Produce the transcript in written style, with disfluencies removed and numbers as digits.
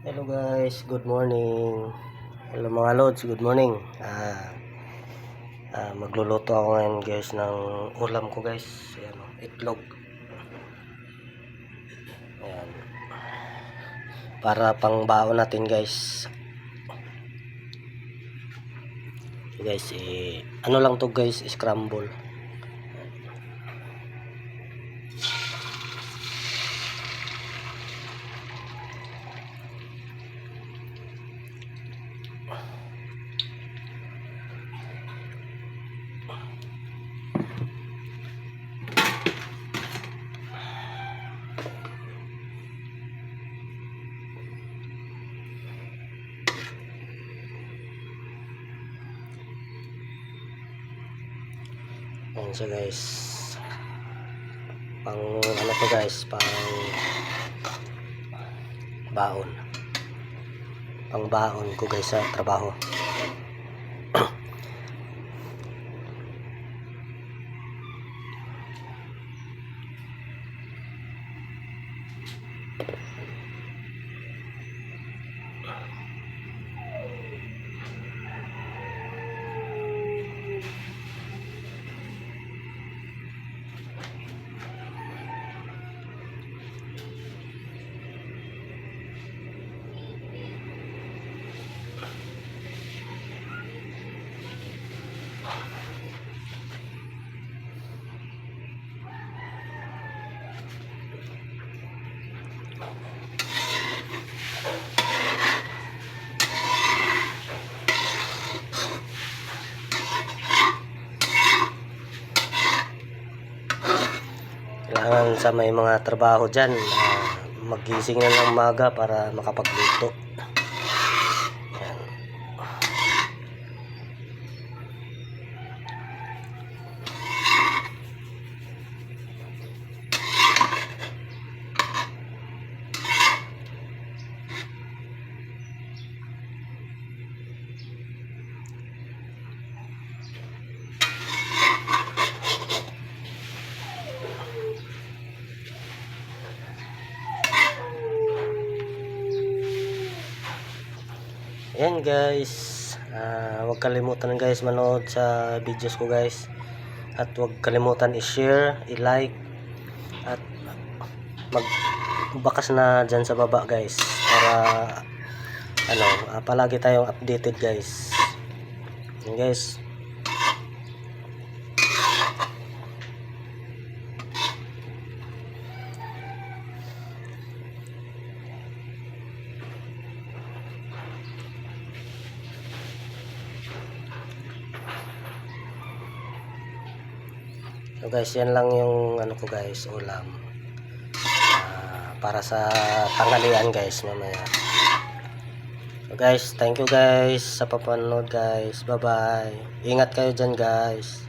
Hello guys, good morning. Hello mga lods, good morning. Magluluto ako ngayon guys ng ulam ko guys. Ayan, itlog. Ayan. Para pang baon natin guys. Guys, ano lang to guys, scramble. Ayan siya guys. Pang ano to guys, pang baon. Pang baon ko guys sa trabaho. Kailangan sa may mga trabaho dyan, magising na ng umaga para makapagluto. Ayan. Ayan guys, huwag kalimutan guys manood sa videos ko guys, at huwag kalimutan i-share, i-like, at magbakas na dyan sa baba guys, para palagi tayong updated guys. Ayan guys. So guys, yan lang yung ano ko guys, ulam para sa tanghalian guys mamaya. So guys, thank you guys sa papanood guys. Bye bye. Ingat kayo dyan guys.